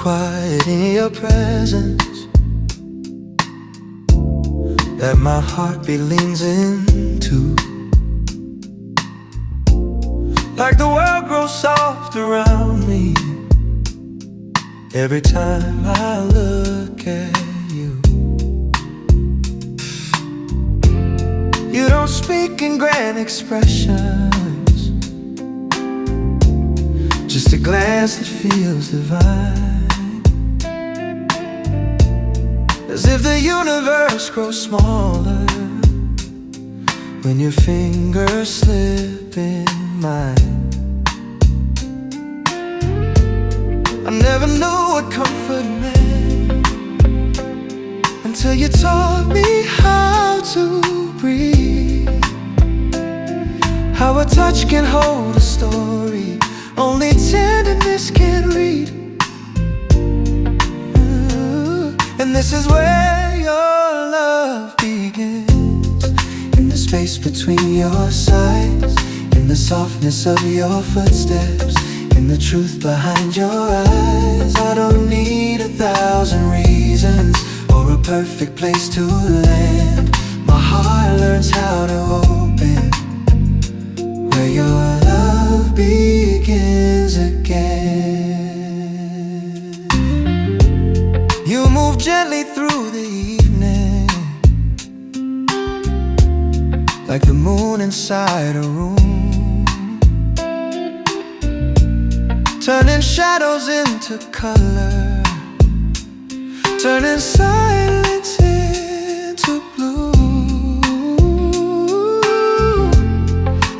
quiet in your presence that my heartbeat leans into. Like the world grows soft around me every time I look at you. You don't speak in grand expressions, just a glance that feels divine. As if the universe grows smaller when your fingers slip in mine. I never knew what comfort meant until you taught me how to breathe. How a touch can hold a story only tenderness can read. And this is where your love begins, in the space between your sides, in the softness of your footsteps, in the truth behind your eyes. I don't need 1,000 reasons or a perfect place to land. My heart learns how to open where your love begins again. You move gently through the evening, like the moon inside a room, turning shadows into color, turning silence into blue.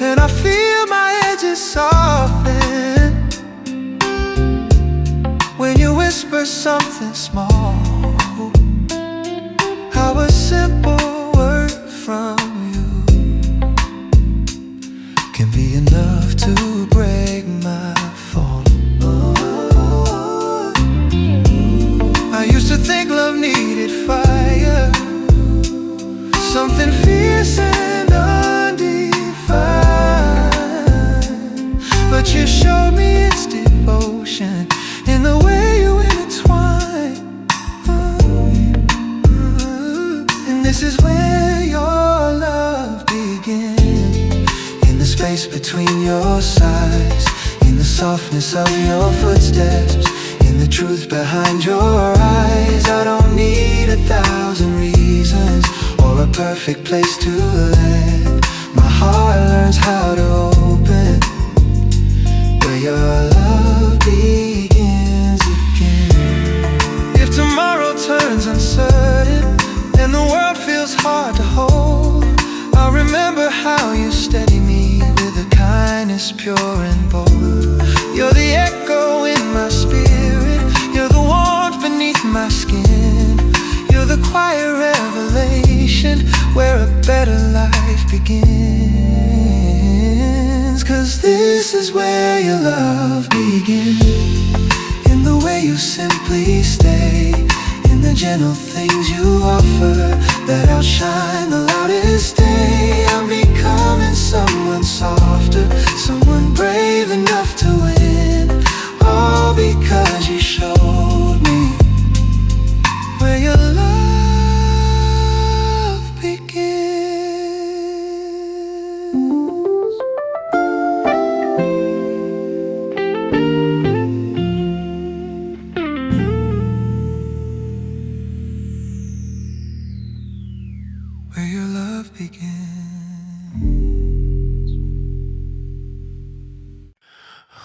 And I feel my edges soften when you whisper something small. How a simple word from you can be enough to break my fall. I used to think love needed fire, something fierce and undefined. But you showed me its devotion in the way you intertwine. And this is where your love begins, in the space between your sides, in the softness of your footsteps, in the truth behind your eyes. I don't need 1,000 reasons or a perfect place to land. My heart learns how to open where your love begins again. If tomorrow turns uncertain and the world feels hard to hold, I'll remember how you steady me with a kindness pure and bold. You're the echo in my spirit, you're the warmth beneath my skin, you're the quiet revelation where a better life begins. 'Cause this is where your love begins, in the way you simply stay, in the gentle things you offer that outshine the loudest day. I'm becoming someone softer, someone brave enough to win, all because you showed me where your love begins. Where your love begins.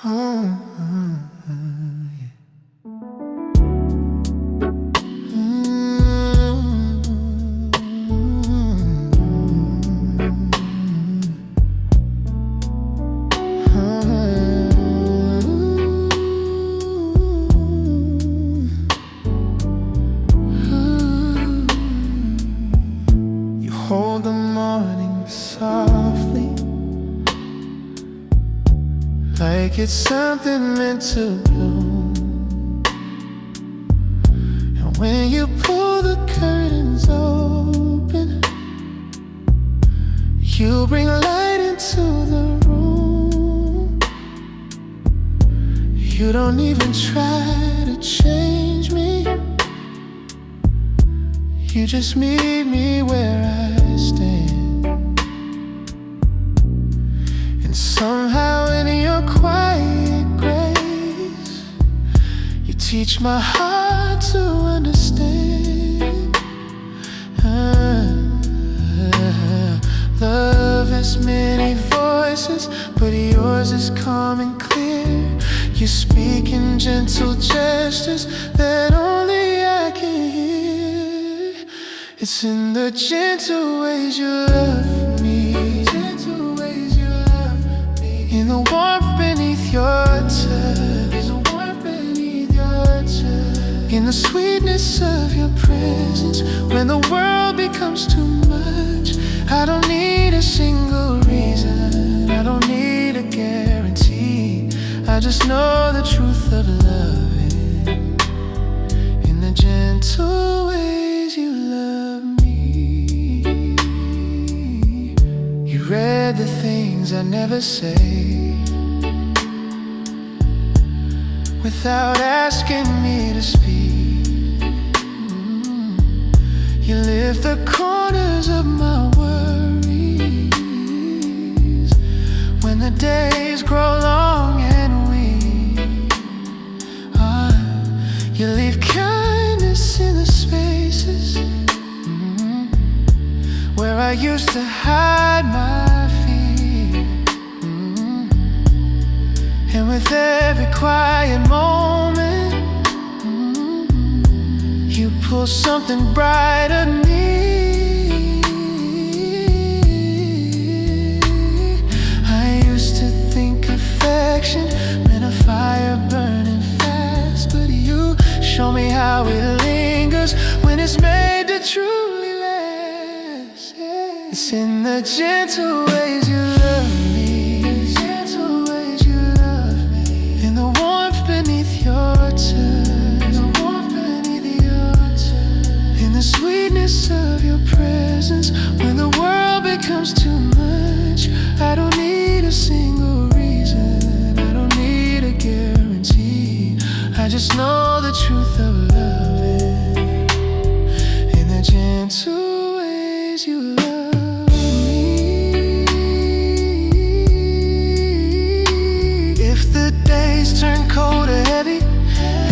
Oh, yeah. You hold the morning softly, like it's something meant to bloom. And when you pull the curtains open, you bring light into the room. You don't even try to to change me. You just meet me where I stand, and somehow in your quiet grace, you teach my heart to understand. Love has many voices, but yours is calm and clear. You speak in gentle gestures that only I can hear. It's in the gentle ways you love me, gentle ways you love me. In the warmth beneath your touch, in the warmth beneath your touch. In the sweetness of your presence, when the world becomes too much. I don't need a single reason, I don't need a guarantee. I just know the truth of loving in the gentle ways you love me. You read the things I never say without asking me to speak. You lift the corners of my worries when the days grow long and weak. You leave kindness in the spaces where I used to hide my fear. And with every quiet moment, you pull something brighter near. I used to think affection meant a fire burning fast, but you show me how it lingers when it's made to truly last. It's in the gentle ways you love me, gentle ways you love me. In the warmth beneath your touch, the sweetness of your presence, when the world becomes too much. I don't need a single reason, I don't need a guarantee. I just know the truth of loving in the gentle ways you love me. If the days turn cold or heavy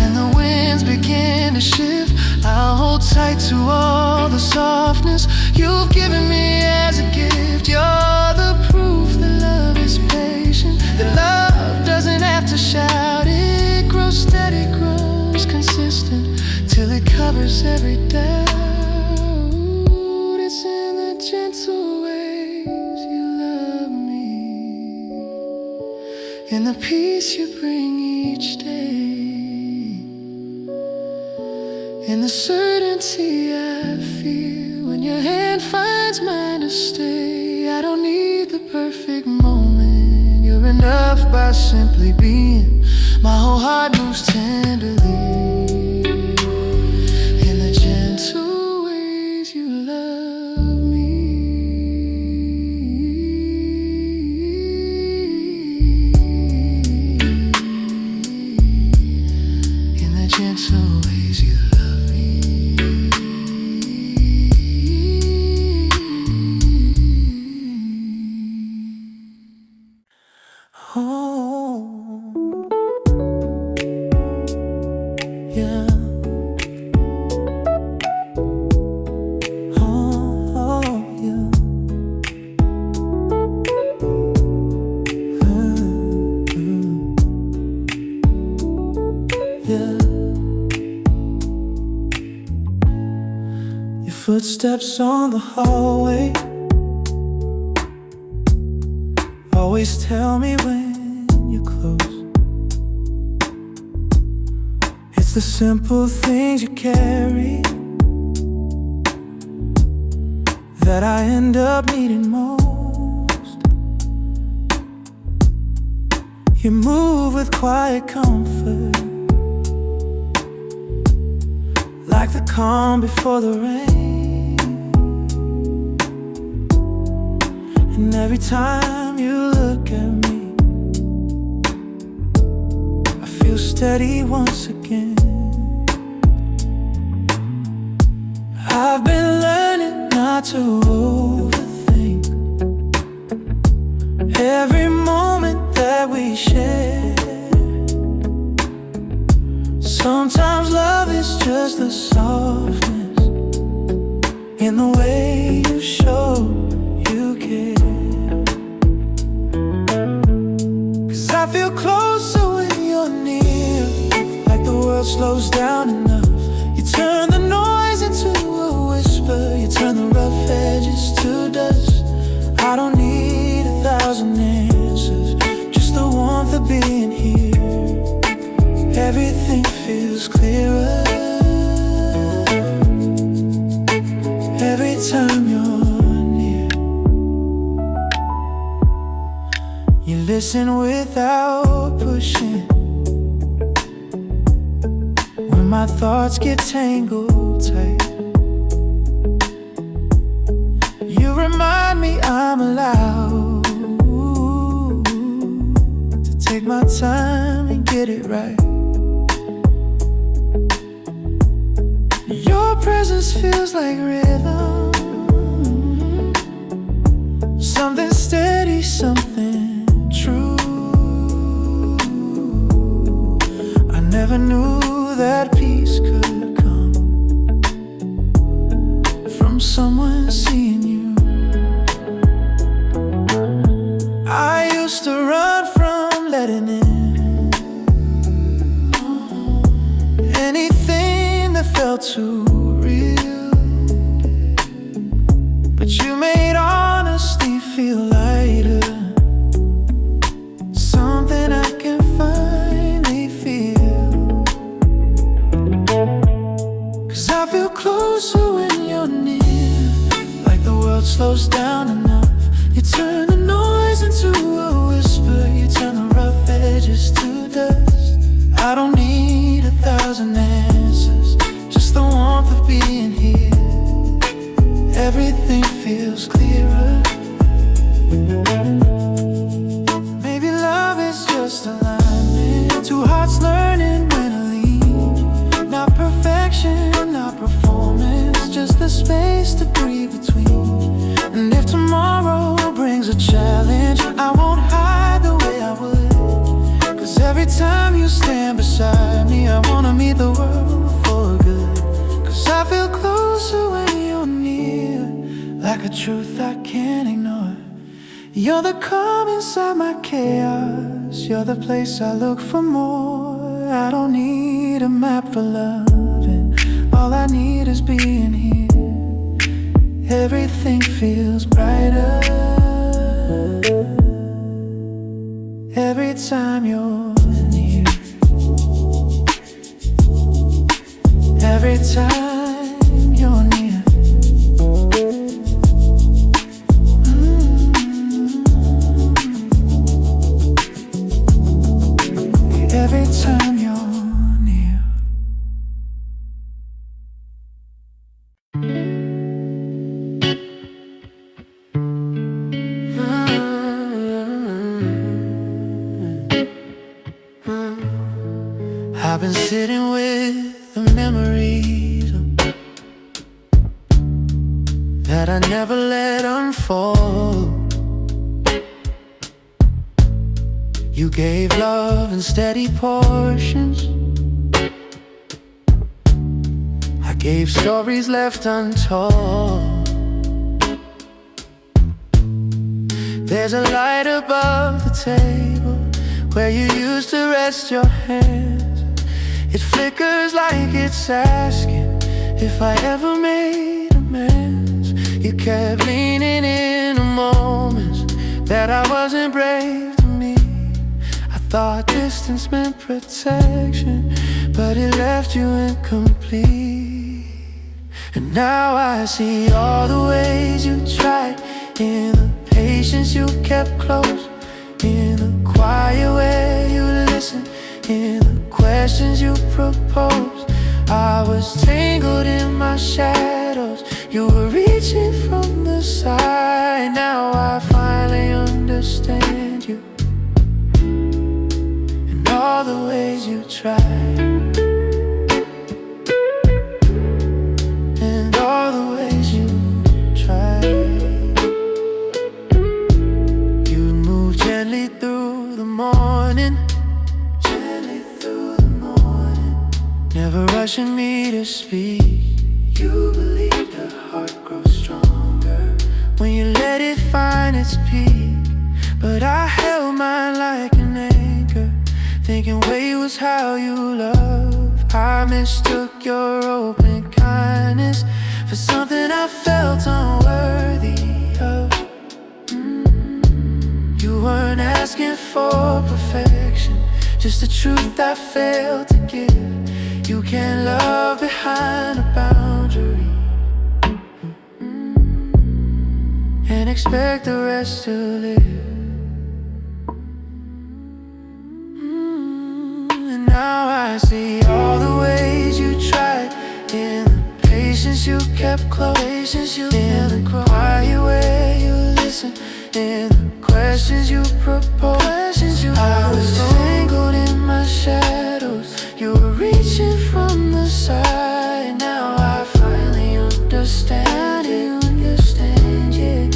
and the winds begin to shift, I'll hold tight to all the softness you've given me as a gift. You're the proof that love is patient, that love doesn't have to shout. It grows steady, grows consistent, till it covers every doubt. It's in the gentle ways you love me, in the peace you bring each day, in the certainty I feel when your hand finds mine to stay. I don't need the perfect moment, you're enough by simply being. My whole heart moves tenderly in the gentle ways you love me. In the gentle ways you love me. Footsteps on the hallway always tell me when you're close. It's the simple things you carry that I end up needing most. You move with quiet comfort, like the calm before the rain. And every time you look at me, I feel steady once again. I've been learning not to overthink every moment that we share. Sometimes love is just the softness in the way you show you care. 'Cause I feel closer when you're near, like the world slows down enough. You turn the noise into a whisper, you turn the rough edges to dust. I don't need 1,000 answers, just the warmth of being here. Everything feels clearer every time you're near. You listen without pushing when my thoughts get tangled tight. You remind me I'm allowed to take my time and get it right. Your presence feels like rhythm, something steady, something true. I never knew that peace could come from someone seeing you. I used to run from letting in anything that felt too real, but you made honesty feel lighter, something I can finally feel. 'Cause I feel closer when you're near, like the world slows down enough. You turn the noise into a whisper, you turn the rough edges to dust. I don't need 1,000 answers, just the warmth of being here. Everything feels clearer. Maybe love is just alignment, two hearts learning when to leave. Not perfection, not performance, just the space to breathe between. And if tomorrow brings a challenge, I won't hide the way I would. 'Cause every time you stand beside me, I wanna meet the world for good. 'Cause I feel closer when you're near, like a truth I can't ignore. You're the calm inside my chaos, you're the place I look for more. I don't need a map for loving, all I need is being here. Everything feels brighter every time you're near. Every time you're near. Every time you're near. I've been sitting with the memories that I never let unfold. You gave love in steady portions, I gave stories left untold. There's a light above the table where you used to rest your hands. It flickers like it's asking if I ever made amends. You kept leaning in the moments that I wasn't brave to meet. I thought distance meant protection, but it left you incomplete. And now I see all the ways you tried, in the patience you kept close, in the quiet way you listened, in the questions you proposed. I was tangled in my shadows, you were reaching from the side. Now I finally understand you, and all the ways you tried, and all to speak. You believe the heart grows stronger when you let it find its peak. But I held mine like an anchor, thinking wait was how you love. I mistook your open kindness for something I felt unworthy of. You weren't asking for perfection, just the truth I failed to give. You can't love behind a boundary and expect the rest to live. And now I see all the ways you tried, in the patience you kept close, in the quiet way you listened, in the questions you proposed. I was tangled in my shadows, you were reaching from the side. Now I finally understand it, yeah.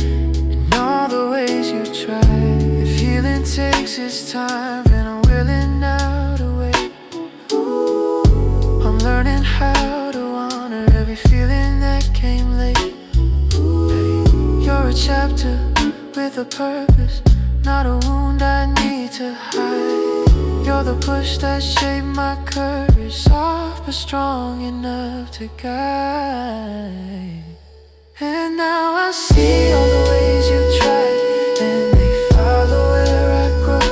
And all the ways you tried. If healing takes its time, and I'm willing now to wait. I'm learning how to honor every feeling that came late. You're a chapter with a purpose, not a wound I need to hide. You're the push that shaped my courage, soft but strong enough to guide. And now I see all the ways you tried, and they follow where I grow.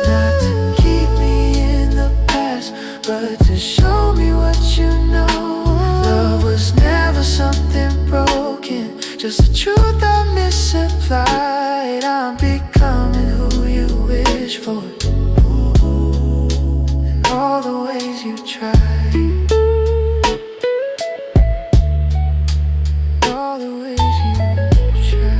Not to keep me in the past, but to show me what you know. Love was never something broken, just the truth I misapplied. I'm becoming who you wish for, and all the ways you tried, all the ways you tried.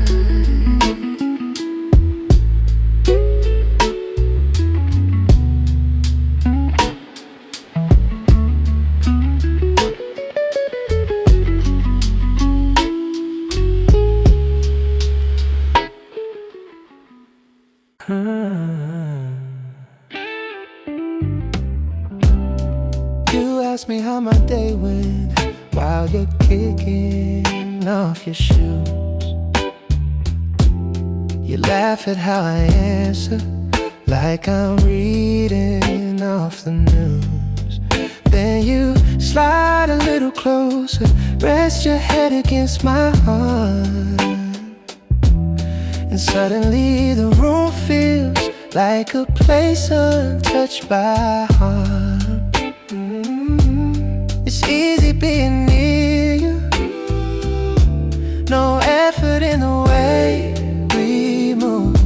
You ask me how my day went while you're kicking off your shoes. You laugh at how I answer, like I'm reading off the news. Then you slide a little closer, rest your head against my heart, and suddenly the room feels like a place untouched by harm. It's easy being near you, no effort in the way we move.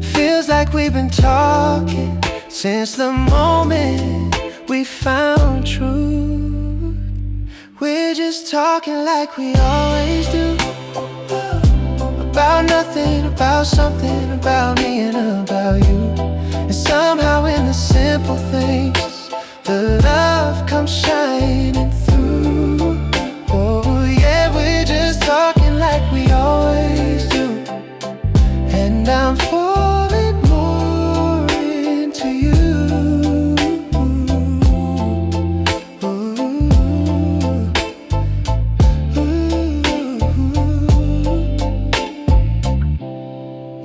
Feels like we've been talking since the moment we found truth. We're just talking like we always do, about nothing, about something, about me and about you. And somehow in the simple things, the love comes shining through. Oh yeah, we're just talking like we always do, and I'm falling more into you.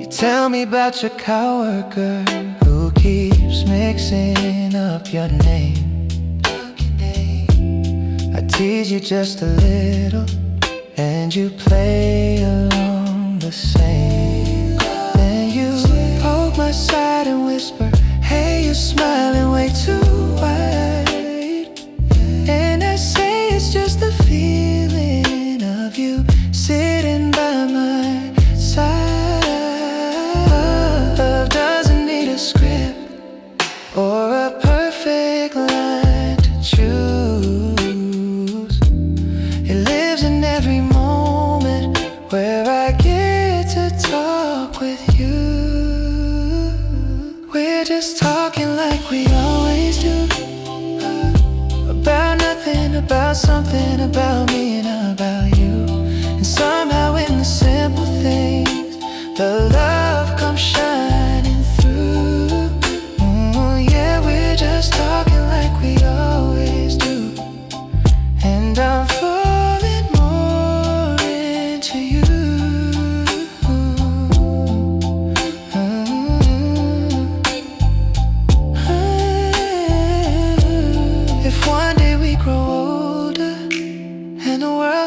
You tell me about your coworker who keeps mixing up your name. I tease you just a little, and you play along the same. Then you poke my side and whisper, hey, you're smiling way too wide. And I say it's just the feeling of you sitting by my side. Love doesn't need a script or a perfect line to choose. It lives in every moment where I get to talk with you. We're just talking like we always do, about nothing, about something, about me and about you. And somehow in the simple things, the love comes shining through. Yeah, we're just talking like we always do,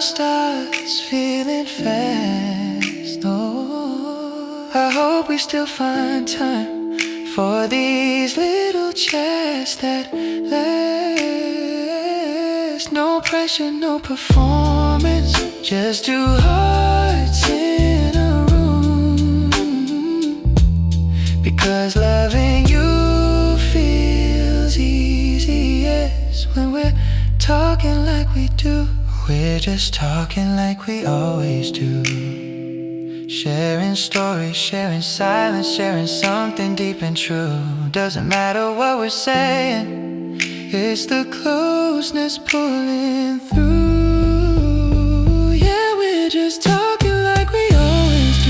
world starts feeling fast, oh, I hope we still find time for these little chats that last. No pressure, no performance, just two hearts in a room. Because loving you feels easiest when we're talking like we do. We're just talking like we always do. Sharing stories, sharing silence, sharing something deep and true. Doesn't matter what we're saying, it's the closeness pulling through. Yeah, we're just talking like we always do.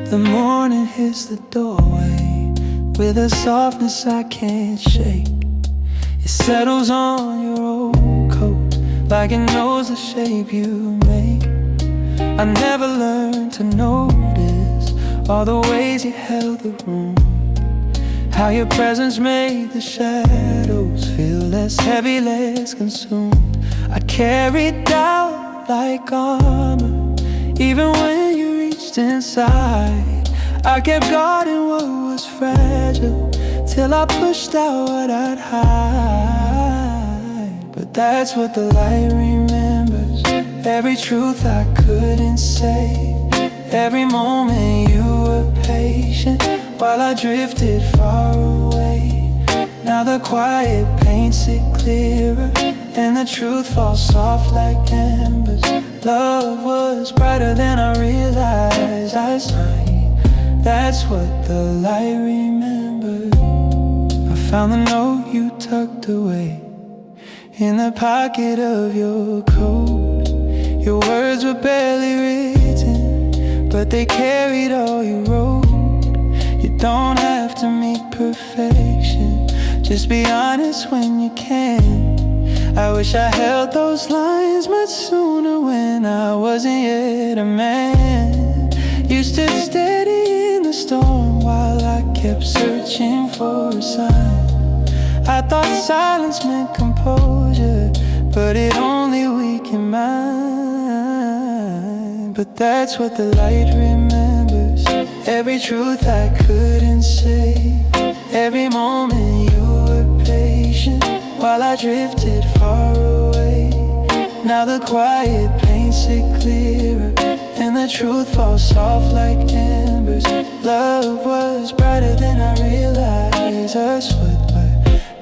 The morning hits the doorway with a softness I can't shake. It settles on your old coat like it knows the shape you make. I never learned to notice all the ways you held the room, how your presence made the shadows feel less heavy, less consumed. I carried doubt like armor, even when you reached inside. I kept guarding what was fragile till I pushed out what I'd hide. But that's what the light remembers, every truth I couldn't say, every moment you were patient while I drifted far away. Now the quiet paints it clearer and the truth falls soft like embers. Love was brighter than I realized last night. That's what the light remembers. I found the note you tucked away in the pocket of your coat. Your words were barely written, but they carried all you wrote. You don't have to meet perfection, just be honest when you can. I wish I held those lines much sooner when I wasn't yet a man. You stood steady in the storm while I kept searching for a sign. I thought silence meant composure, but it only weakened mine. But that's what the light remembers, every truth I couldn't say, every moment you were patient while I drifted far away. Now the quiet paints it clearer and the truth falls soft like embers. Love was brighter than I realized.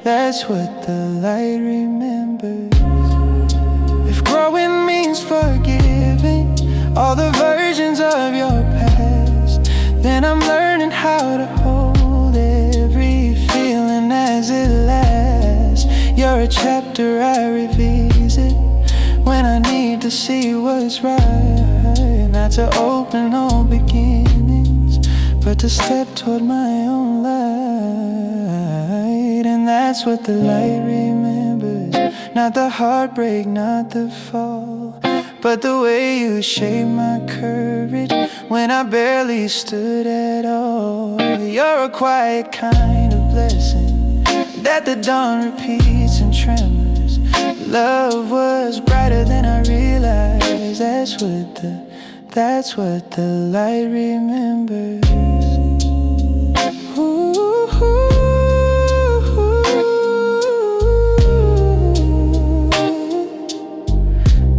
That's what the light remembers. If growing means forgiving all the versions of your past, then I'm learning how to hold every feeling as it lasts. You're a chapter I revisit when I need to see what's right. Not to open all beginnings, but to step toward my own light. And that's what the light remembers, not the heartbreak, not the fall, but the way you shaped my courage when I barely stood at all. You're a quiet kind of blessing that the dawn repeats and tremors. Love was brighter than I realized. That's what the light remembers. Ooh,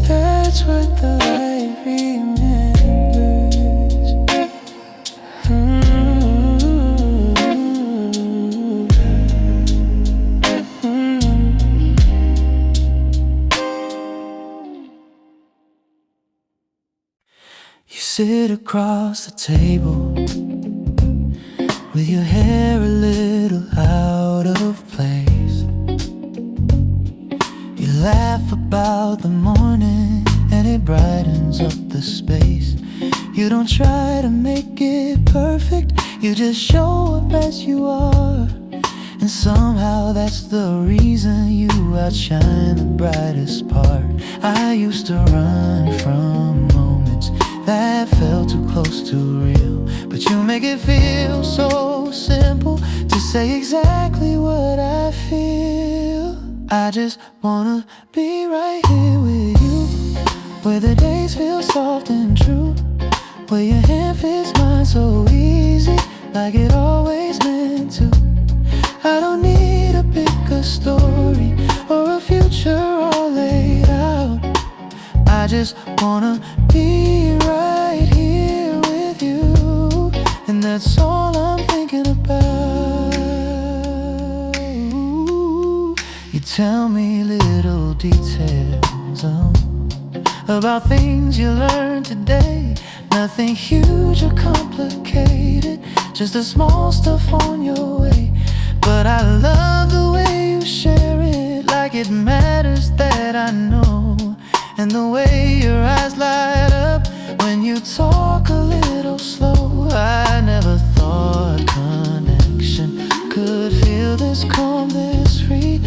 that's what the light remembers. sit across the table with your hair a little out of place. You laugh about the morning and it brightens up the space. You don't try to make it perfect, you just show up as you are. And somehow that's the reason you outshine the brightest part. I used to run from moments that felt too close to real, but you make it feel so simple to say exactly what I feel. I just wanna be right here with you, where the days feel soft and true, where your hand fits mine so easy, like it always meant to. I don't need a bigger story or a future all laid out. I just wanna be right here with you, and that's all I'm thinking about. You tell me little details about things you learned today. Nothing huge or complicated, just the small stuff on your way. But I love the way you share it, like it matters that I know. And the way your eyes light up when you talk a little slow. I never thought connection could feel this calm, this free,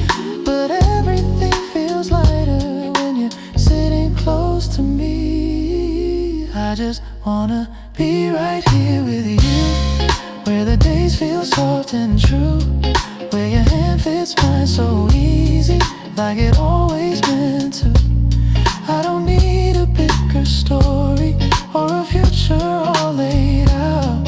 but everything feels lighter when you're sitting close to me. I just wanna be right here with you, where the days feel soft and true, where your hand fits mine so easy, like it always meant to. I don't need a bigger story or a future all laid out.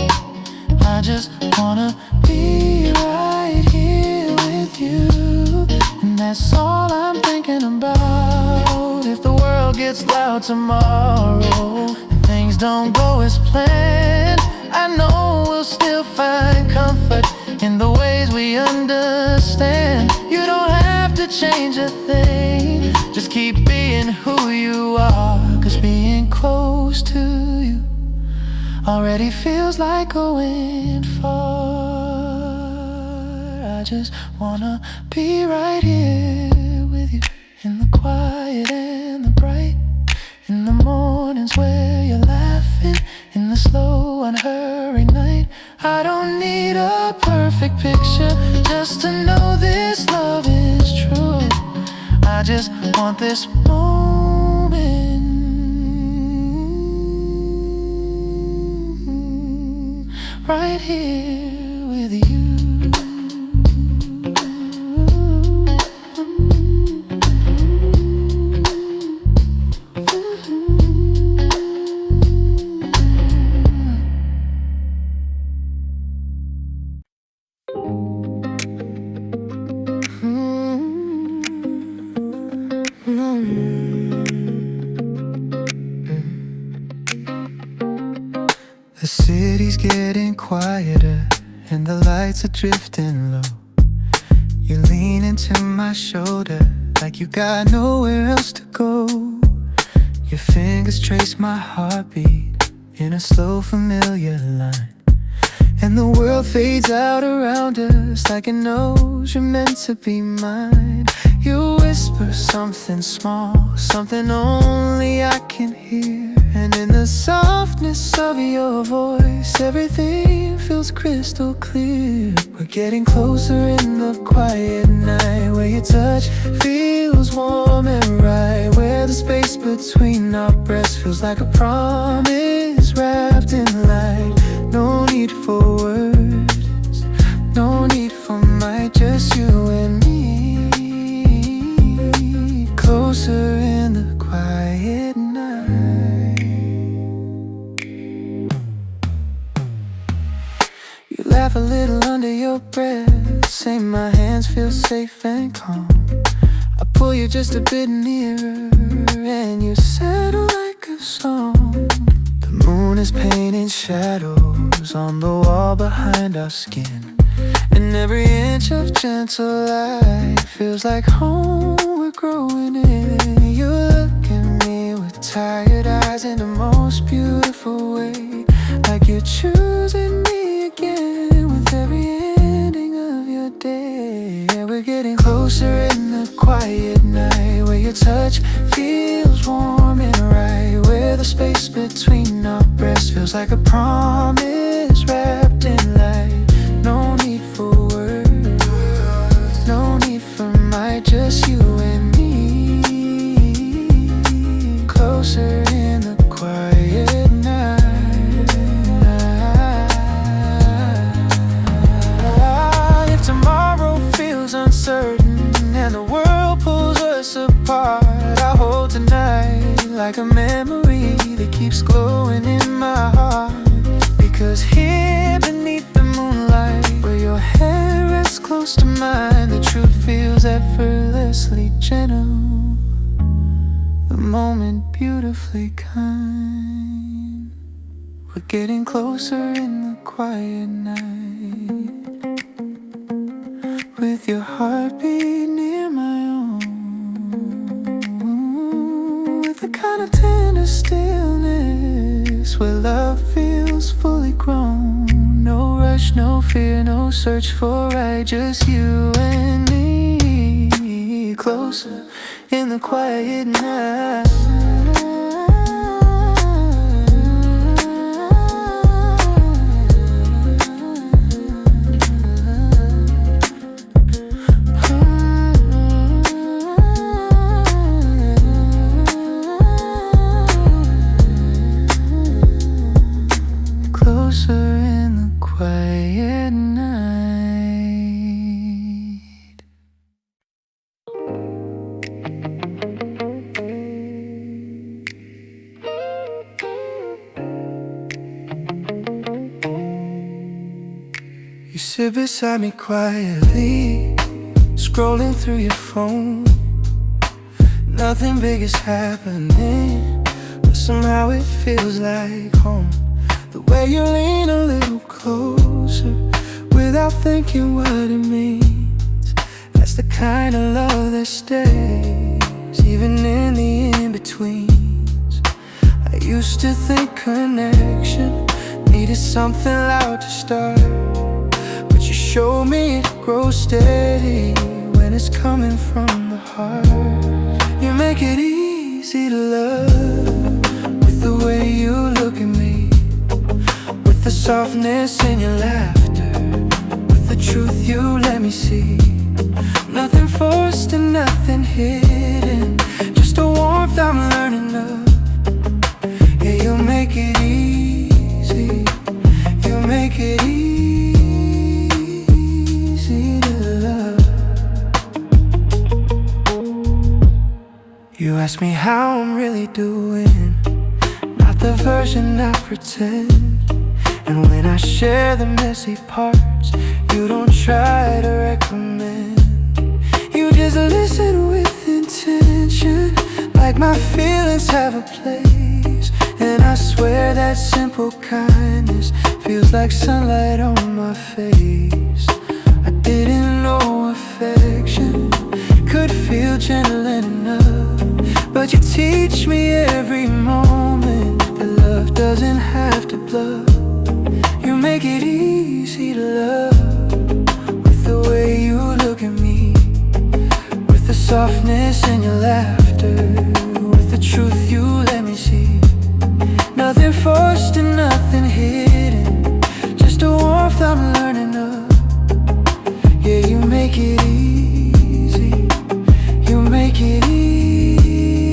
I just wanna be right here with you, and that's all I'm thinking about. If the world gets loud tomorrow and things don't go as planned, I know we'll still find comfort in the ways we understand. You don't have to change a thing, just keep being who you are. 'Cause being close to you already feels like going far. I just wanna be right here with you, in the quiet and the bright, in the mornings where you're laughing, in the slow unhurried night. I don't need a perfect picture just to know this love is true. I just want this moment right here with you. The city's getting quieter and the lights are drifting low. You lean into my shoulder like you got nowhere else to go. Your fingers trace my heartbeat in a slow familiar line, and the world fades out around us like it knows you're meant to be mine. You whisper something small, something only I can hear, and in the softness of your voice, everything feels crystal clear. We're getting closer in the quiet night, where your touch feels warm and right, where the space between our breaths feels like a promise wrapped in light. No need for words, no need for might, just you and me, closer in the quiet night. You laugh a little under your breath, say my hands feel safe and calm. I pull you just a bit nearer and you settle like a song. The moon is painting shadows on the wall behind our skin, and every inch of gentle light feels like home we're growing in. You look at me with tired eyes in the most beautiful beautiful way, like you're choosing me again with every ending of your day. Yeah, we're getting closer in the quiet night, where your touch feels warm and right, where the space between our breasts feels like a promise wrapped in light. No need for words, no need for might, just you and me. Closer in the quiet night. If tomorrow feels uncertain and the world pulls us apart, I'll hold tonight like a memory that keeps glowing in my heart. Because here beneath the moonlight, where your hair rests close to mine, the truth feels effortlessly gentle, the moment beautifully kind. We're getting closer in the quiet night, with your heartbeat near my own, with the kind of tender stillness where love feels fully grown. No rush, no fear, no search for right, just you and me. Closer in the quiet night. Closer in the quiet night. You sit beside me quietly, scrolling through your phone. Nothing big is happening, but somehow it feels like home. The way you lean a little closer without thinking what it means, that's the kind of love that stays, even in the in-betweens. I used to think connection needed something loud to start, but you showed me it grows steady when it's coming from the heart. You make it easy to love with the way you look at me, with the softness in your laughter, with the truth you let me see. Nothing forced and nothing hidden, just a warmth I'm learning of. Yeah, you make it easy, you make it easy to love. You ask me how I'm really doing, not the version I pretend. And when I share the messy parts, you don't try to recommend. You just listen with intention, like my feelings have a place. And I swear that simple kindness feels like sunlight on my face. I didn't know affection could feel gentle enough, but you teach me every moment that love doesn't have to bluff. You make it easy to love with the way you look at me, with the softness in your laughter, with the truth you let me see. Nothing forced and nothing hidden, just a warmth I'm learning of. Yeah, you make it easy, you make it easy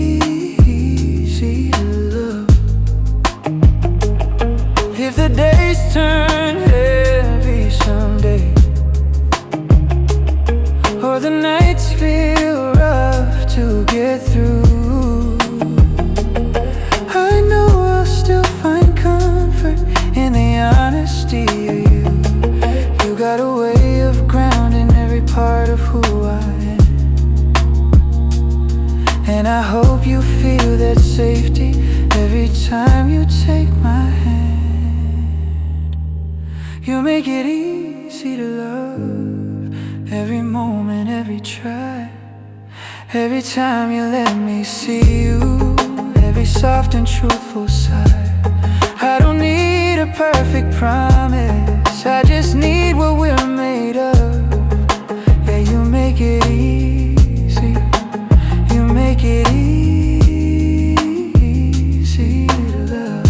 to love. If the days turn heavy someday, or the nights feel rough to get through, I know I'll still find comfort in the honesty of you. You got a way of grounding every part of who I am, and I hope you feel that safety every time you take my hand. You make it easy to love, every moment, every try, every time you let me see you, every soft and truthful side. perfect promise. I just need what we're made of. Yeah, you make it easy. You make it easy to love.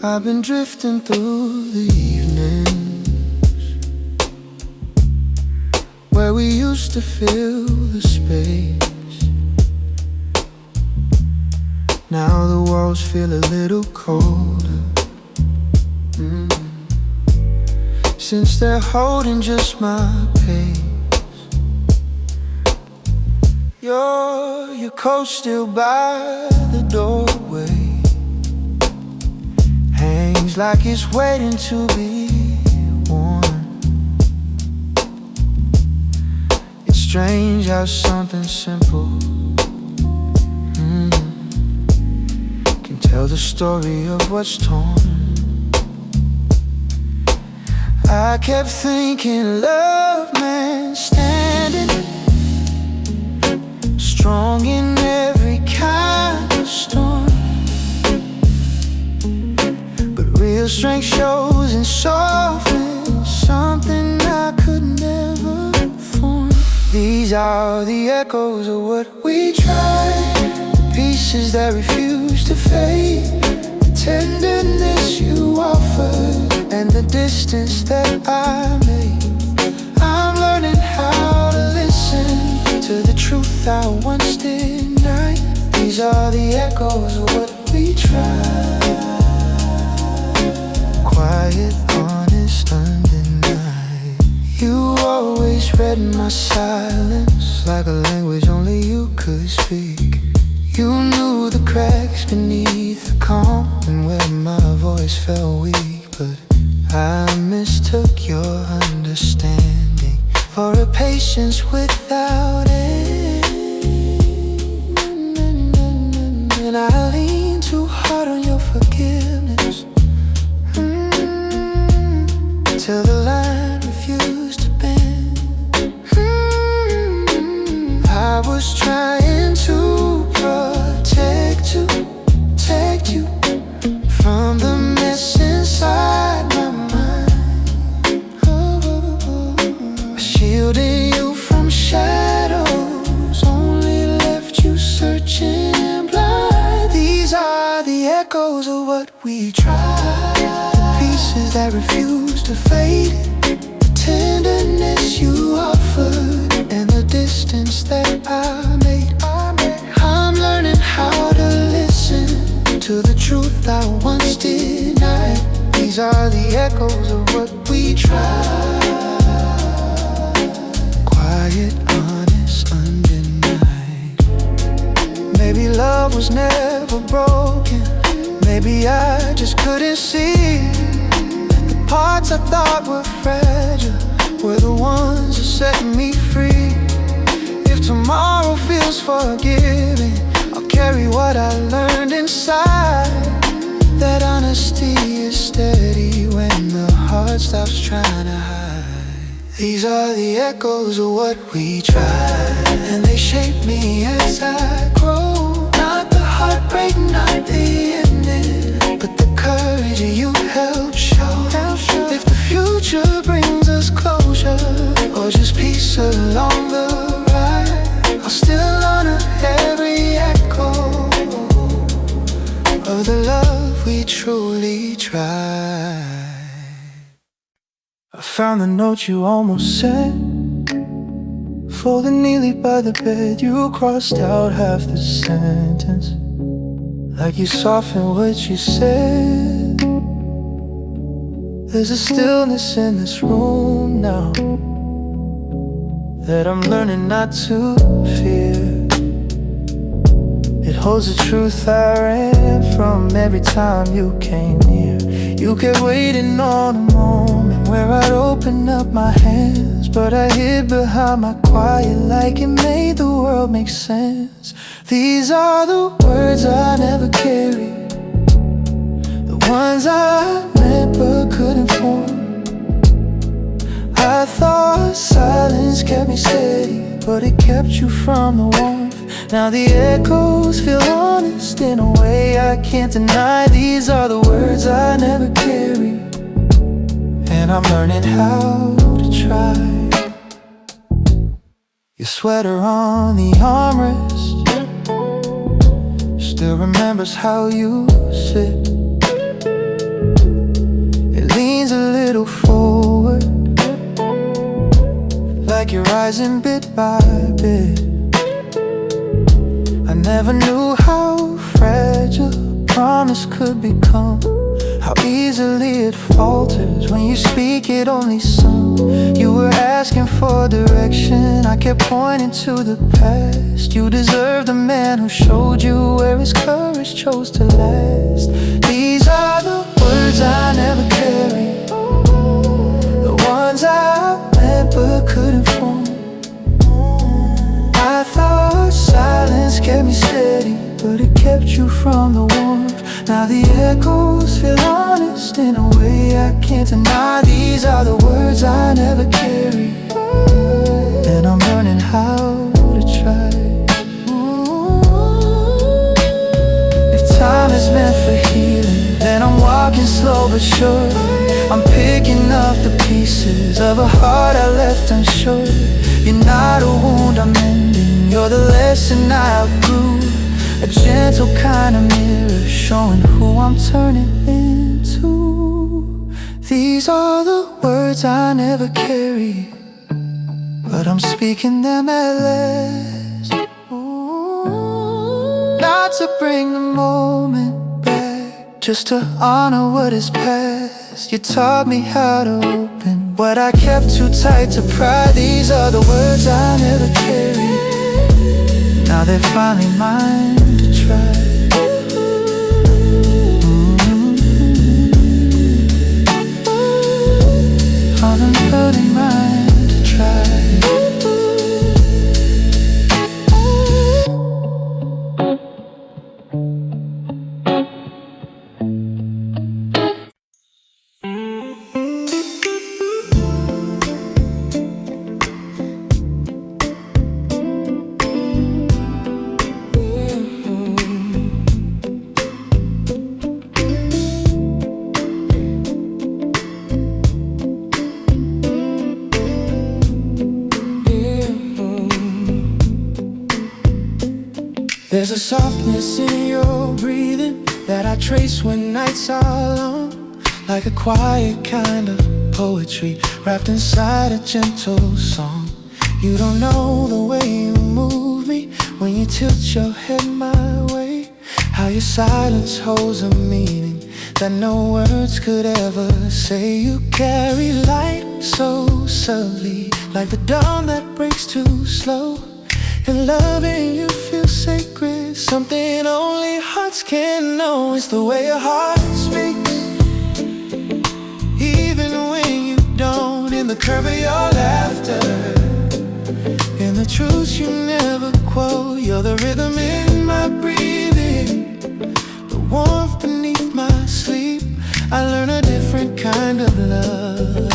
I've been drifting through the evenings where we used to fill the space. Now the walls feel a little colder, since they're holding just my pace. Your coat still by the doorway, hangs like it's waiting to be worn. It's strange how something simple can tell the story of what's torn. I kept thinking, love, man, standing strong in every kind of storm. Real strength shows in softness, something I could never form. These are the echoes of what we tried, the pieces that refuse to fade, the tenderness you offered, and the distance that I made. I'm learning how to listen to the truth I once denied. These are the echoes of what we tried. Quiet, honest, undenied. You always read my silence like a language only you could speak. You knew the cracks beneath the calm and where my voice felt weak. But I mistook your understanding for a patience without end. And I leaned too hard on your forgiveness till the line refused to bend. I was trying to protect you from the mess inside my mind, shielding you from shadows, only left you searching blind. These are the echoes of what we tried, the pieces that refuse to fade, the tenderness you offered, and the distance that I made. I'm learning how to listen to the truth I once denied. These are the echoes of what we tried. Quiet, honest, undenied. Maybe love was never broken. Maybe I just couldn't see that the parts I thought were fragile were the ones that set me free. If tomorrow feels forgiving, I'll carry what I learned inside. That honesty is steady when the heart stops trying to hide. These are the echoes of what we tried, and they shape me as I grow. Not the heartbreak, not the ending, but the courage you helped show. If the future brings us closure, or just peace along the ride, I'll still honor every echo of the love we truly tried. I found the note you almost sent, folded neatly by the bed. You crossed out half the sentence, like you softened what you said. There's a stillness in this room now that I'm learning not to fear. It holds the truth I ran from every time you came near. You kept waiting on a moment where I'd open up my hand but I hid behind my quiet like it made the world make sense. These are the words I never carried, the ones I meant but couldn't form. I thought silence kept me steady, but it kept you from the warmth. Now the echoes feel honest in a way I can't deny. These are the words I never carried, and I'm learning how to try. Your sweater on the armrest still remembers how you sit. It leans a little forward, like you're rising bit by bit. I never knew how fragile a promise could become, how easily it falters when you speak it only some. You were asking for direction, I kept pointing to the past. You deserved a man who showed you where his courage chose to last. These are the words I never carried, the ones I meant but couldn't form. I thought silence kept me steady, but it kept you from the warmth. Now the echoes feel honest in a way I can't deny. These are the words I never carried, and I'm learning how to try. If time is meant for healing, then I'm walking slow but sure. I'm picking up the pieces of a heart I left unsure. You're not a wound I'm mending, you're the lesson I outgrew. A gentle kind of mirror showing who I'm turning into. These are the words I never carried, but I'm speaking them at last. Not to bring the moment back, just to honor what is past. You taught me how to open what I kept too tight to pry. These are the words I never carried, now they're finally mine to try. All them floating mine to try. There's a softness in your breathing that I trace when nights are long, like a quiet kind of poetry wrapped inside a gentle song. You don't know the way you move me when you tilt your head my way, how your silence holds a meaning that no words could ever say. You carry light so subtly, like the dawn that breaks too slow. And loving you feels sacred, something only hearts can know. It's the way your heart speaks, even when you don't. In the curve of your laughter, in the truths you never quote. You're the rhythm in my breathing, the warmth beneath my sleep. I learn a different kind of love.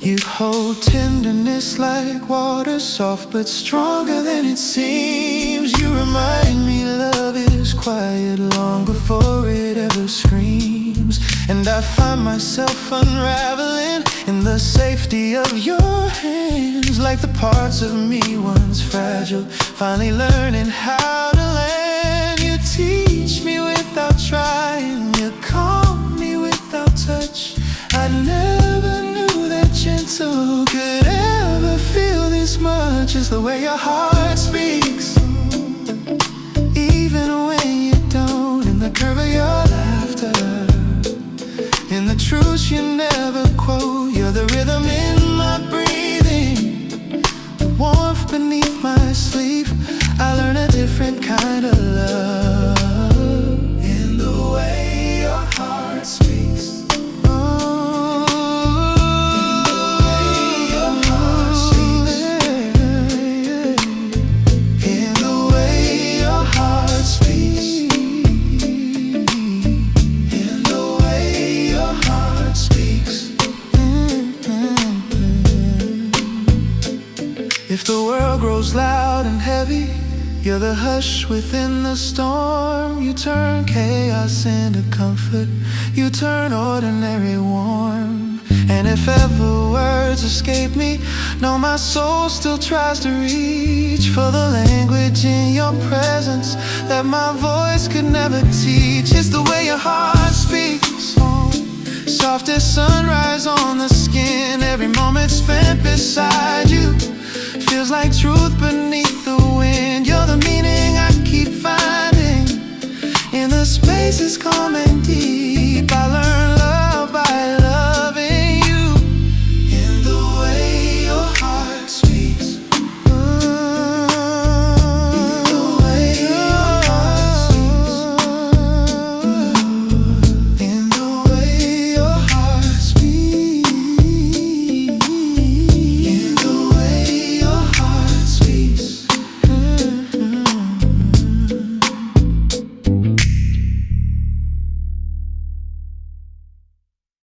You hold tenderness like water, soft but stronger than it seems. You remind me love is quiet long before it ever screams. And I find myself unraveling in the safety of your hands, like the parts of me once fragile, finally learning how to land. You teach me without trying, you calm me without touch. I never knew that gentle could ever feel this much. It's the way your heart speaks, even when you don't. In the curve of your laughter, in the truths you never quote. You're the rhythm in my breathing, the warmth beneath If the world grows loud and heavy, you're the hush within the storm. You turn chaos into comfort, you turn ordinary warm. And if ever words escape me, no, my soul still tries to reach for the language in your presence that my voice could never teach. It's the way your heart speaks, soft as sunrise on the skin, every moment spent beside